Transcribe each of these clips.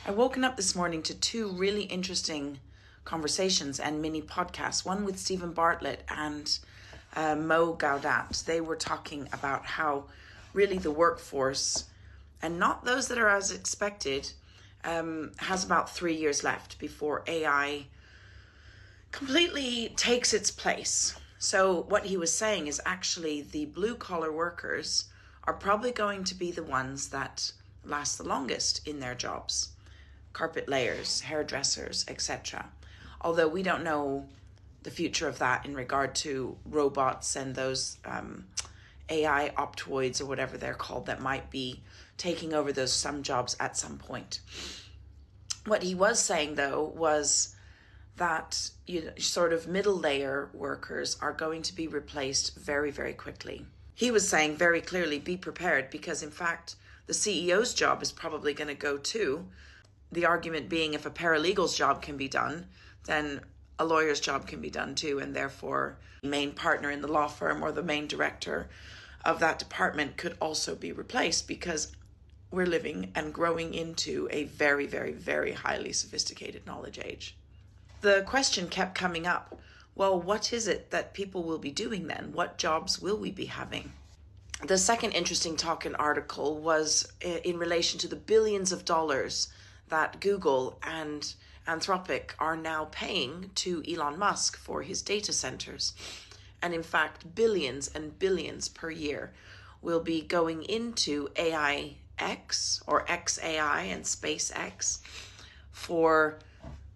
I woken up this morning to two really interesting conversations and mini podcasts, one with Stephen Bartlett and Mo Gaudat. They were talking about how really the workforce, and not those that are as expected, has about 3 years left before AI completely takes its place. So what he was saying is actually the blue collar workers are probably going to be the ones that last the longest in their jobs. Carpet layers, hairdressers, etc. Although we don't know the future of that in regard to robots and those AI optoids or whatever they're called that might be taking over those some jobs at some point. What he was saying though was that sort of middle layer workers are going to be replaced very, very quickly. He was saying very clearly, be prepared, because in fact, the CEO's job is probably going to go too. The argument being if a paralegal's job can be done, then a lawyer's job can be done too, and therefore the main partner in the law firm or the main director of that department could also be replaced, because we're living and growing into a very, very, very highly sophisticated knowledge age. The question kept coming up, well, what is it that people will be doing then? What jobs will we be having? The second interesting talk and article was in relation to the billions of dollars that Google and Anthropic are now paying to Elon Musk for his data centers. And in fact, billions and billions per year will be going into AIX or XAI and SpaceX for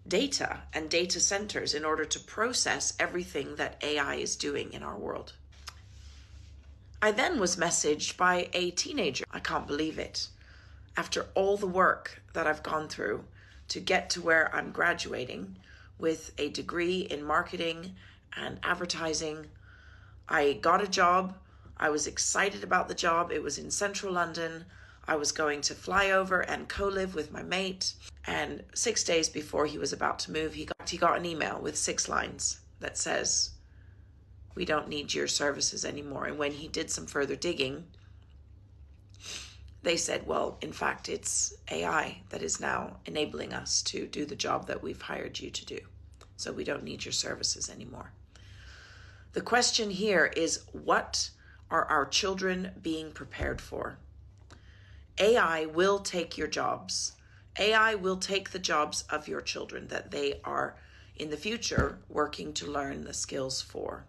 data and data centers in order to process everything that AI is doing in our world. I then was messaged by a teenager. I can't believe it. After all the work that I've gone through to get to where I'm graduating with a degree in marketing and advertising, I got a job. I was excited about the job. It was in central London. I was going to fly over and co-live with my mate. And 6 days before he was about to move, he got an email with 6 lines that says, "We don't need your services anymore." And when he did some further digging, they said, well, in fact, it's AI that is now enabling us to do the job that we've hired you to do. So we don't need your services anymore. The question here is, what are our children being prepared for? AI will take your jobs. AI will take the jobs of your children that they are in the future working to learn the skills for.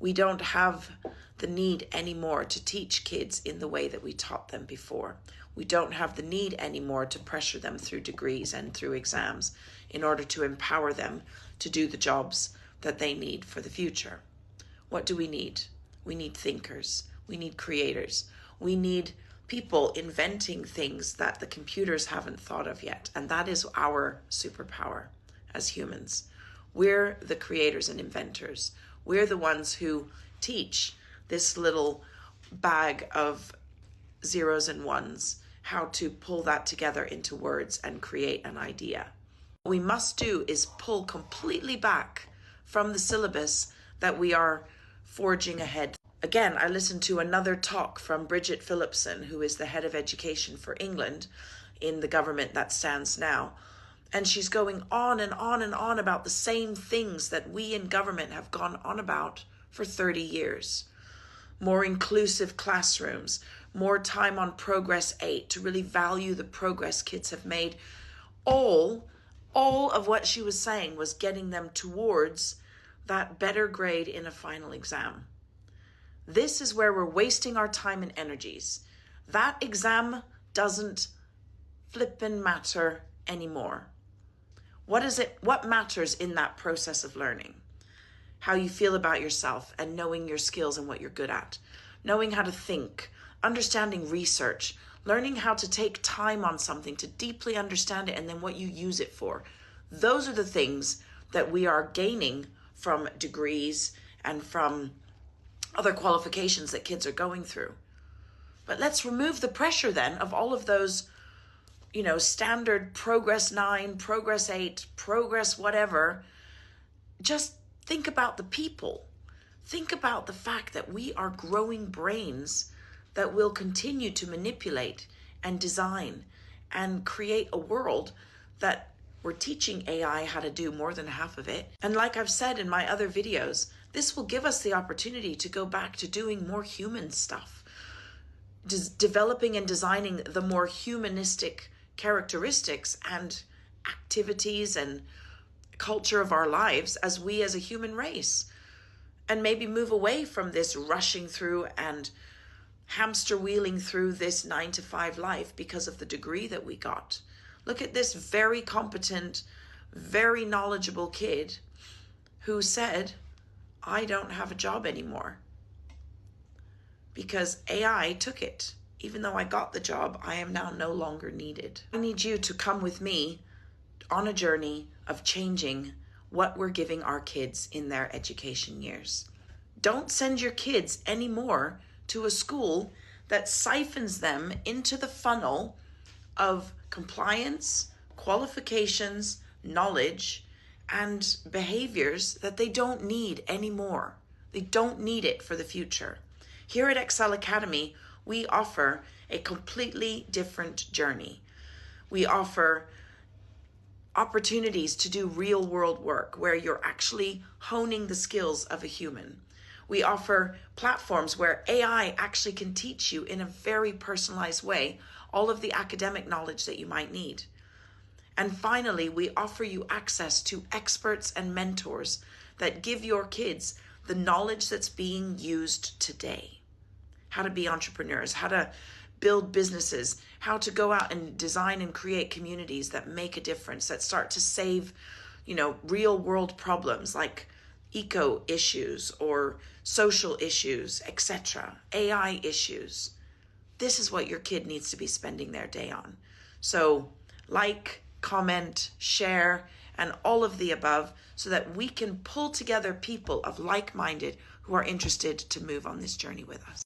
We don't have the need anymore to teach kids in the way that we taught them before. We don't have the need anymore to pressure them through degrees and through exams in order to empower them to do the jobs that they need for the future. What do we need? We need thinkers. We need creators. We need people inventing things that the computers haven't thought of yet. And that is our superpower as humans. We're the creators and inventors. We're the ones who teach this little bag of zeros and ones how to pull that together into words and create an idea. What we must do is pull completely back from the syllabus that we are forging ahead. Again, I listened to another talk from Bridget Phillipson, who is the head of education for England in the government that stands now. And she's going on and on and on about the same things that we in government have gone on about for 30 years. More inclusive classrooms, more time on Progress 8 to really value the progress kids have made. All of what she was saying was getting them towards that better grade in a final exam. This is where we're wasting our time and energies. That exam doesn't flippin' matter anymore. What matters in that process of learning? How you feel about yourself and knowing your skills and what you're good at. Knowing how to think, understanding research, learning how to take time on something to deeply understand it and then what you use it for. Those are the things that we are gaining from degrees and from other qualifications that kids are going through. But let's remove the pressure then of all of those standard Progress 9, Progress 8, Progress whatever. Just think about the people. Think about the fact that we are growing brains that will continue to manipulate and design and create a world that we're teaching AI how to do more than half of it. And like I've said in my other videos, this will give us the opportunity to go back to doing more human stuff, developing and designing the more humanistic characteristics and activities and culture of our lives as we as a human race, and maybe move away from this rushing through and hamster wheeling through this 9-to-5 life because of the degree that we got. Look at this very competent, very knowledgeable kid who said, I don't have a job anymore because AI took it. Even though I got the job, I am now no longer needed. I need you to come with me on a journey of changing what we're giving our kids in their education years. Don't send your kids anymore to a school that siphons them into the funnel of compliance, qualifications, knowledge, and behaviors that they don't need anymore. They don't need it for the future. Here at Excel Academy, we offer a completely different journey. We offer opportunities to do real world work where you're actually honing the skills of a human. We offer platforms where AI actually can teach you in a very personalized way all of the academic knowledge that you might need. And finally, we offer you access to experts and mentors that give your kids the knowledge that's being used today. How to be entrepreneurs, how to build businesses, how to go out and design and create communities that make a difference, that start to save, real world problems like eco issues or social issues, etc., AI issues. This is what your kid needs to be spending their day on. So like, comment, share, and all of the above so that we can pull together people of like-minded who are interested to move on this journey with us.